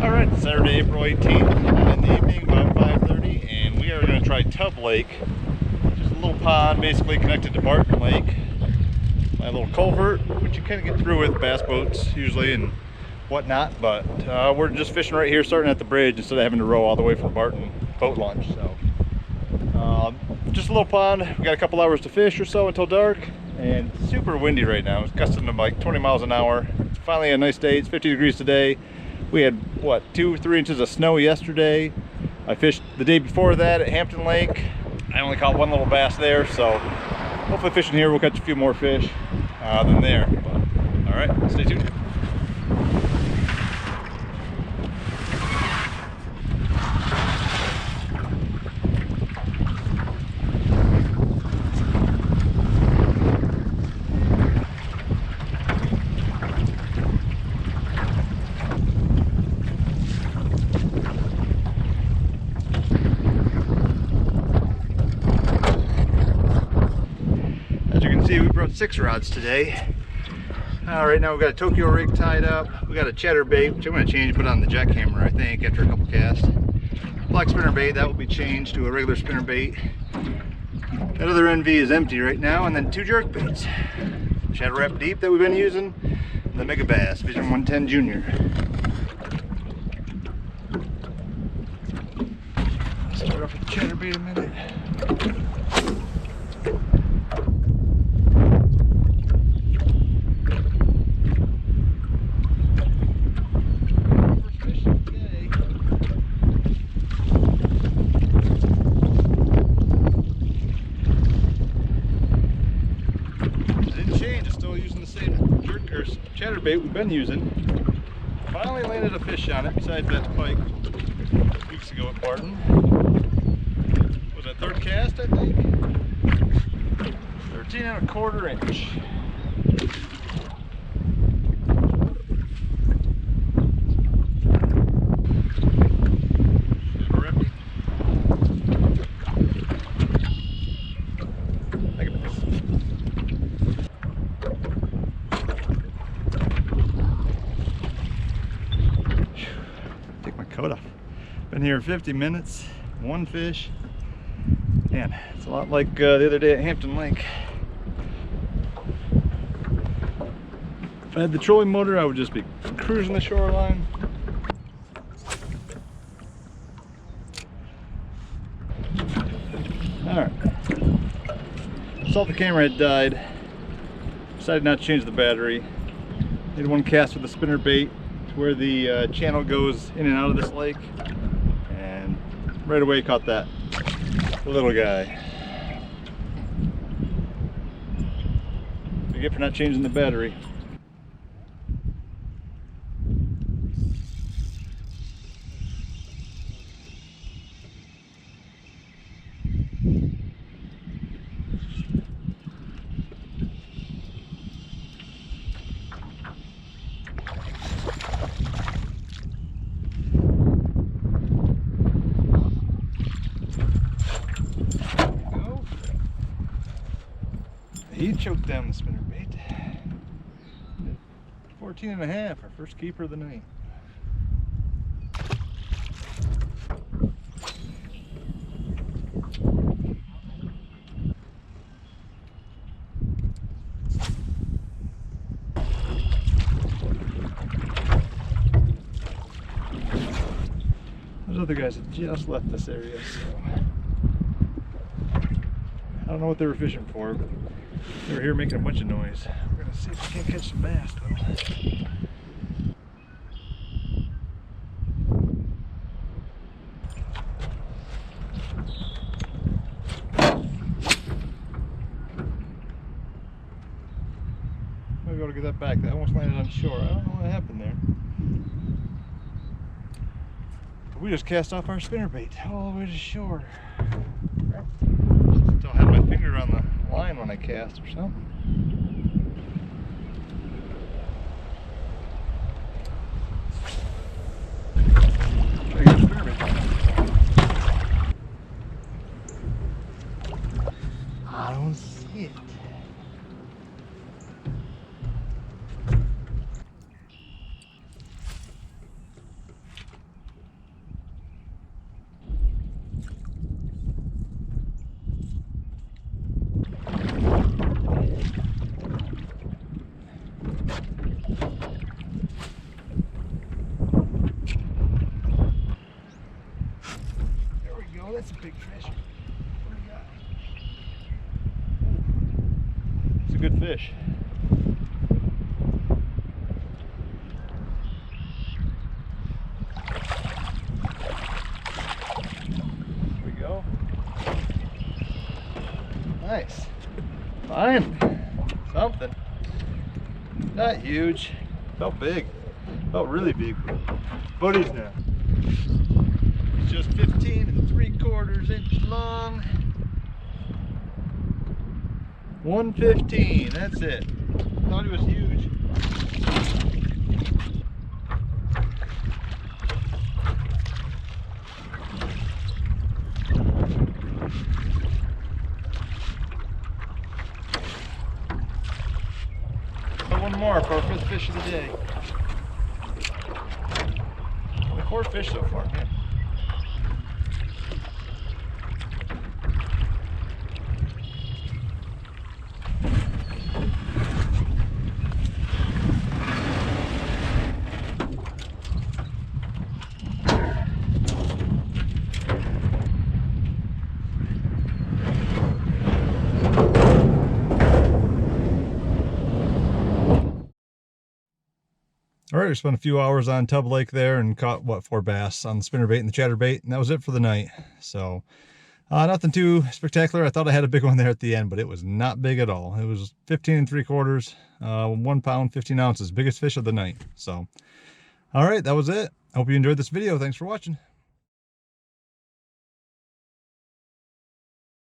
Alright, Saturday, April 18th in the evening, about 5:30, and we are going to try Tub Lake. Just a little pond basically connected to Barton Lake. My little culvert, which you kind of get through with bass boats usually and whatnot, but we're just fishing right here, starting at the bridge instead of having to row all the way from Barton boat launch. So just a little pond. We got a couple hours to fish or so until dark, and it's super windy right now. It's gusting to like 20 miles an hour. It's finally a nice day. It's 50 degrees today. We had, what, 2 or 3 inches of snow yesterday. I fished the day before that at Hampton Lake. I only caught one little bass there, so hopefully fishing here we'll catch a few more fish than there. But, all right, stay tuned. We brought 6 rods today. Right now we've got a Tokyo rig tied up. We got a chatterbait, which I'm going to change, put on the jackhammer, I think, after a couple casts. Black spinnerbait, that will be changed to a regular spinnerbait. That other NV is empty right now, and then 2 jerkbaits. Shadow Wrap Deep that we've been using, and the Mega Bass, Vision 110 Junior. Let's start off with the chatterbait a minute. Chatterbait we've been using. Finally landed a fish on it besides that pike weeks ago at Barton. Was that 3rd cast, I think? 13¼ inch. Been here 50 minutes, 1 fish. Man, it's a lot like the other day at Hampton Lake. If I had the trolling motor, I would just be cruising the shoreline. Alright. Saw the camera had died. Decided not to change the battery. Did 1 cast with the spinnerbait to where the channel goes in and out of this lake. Right away caught that little guy. What you get for not changing the battery. He choked down the spinnerbait. 14½, our first keeper of the night. Those other guys had just left this area, so I don't know what they were fishing for, but they were here making a bunch of noise. We're gonna see if we can't catch some bass though. Might be able to get that back. That almost landed on shore. I don't know what happened there. But we just cast off our spinnerbait all the way to shore. Still had my finger on the line when I cast or something. I don't see it. that's a big fish. What do you got? It's a good fish. There we go. Nice. Fine. Something. Not huge. Felt big. Felt really big. Buddies now. It's just 15 3/4 inches long. 115. That's it. Thought he was huge. One more for our 5th fish of the day. Only 4 fish so far, man. All right, we spent a few hours on Tub Lake there and caught, what, 4 bass on the spinnerbait and the chatterbait, and that was it for the night. So, nothing too spectacular. I thought I had a big one there at the end, but it was not big at all. It was 15 3/4, 1 pound, 15 ounces, biggest fish of the night. So, all right, that was it. I hope you enjoyed this video. Thanks for watching.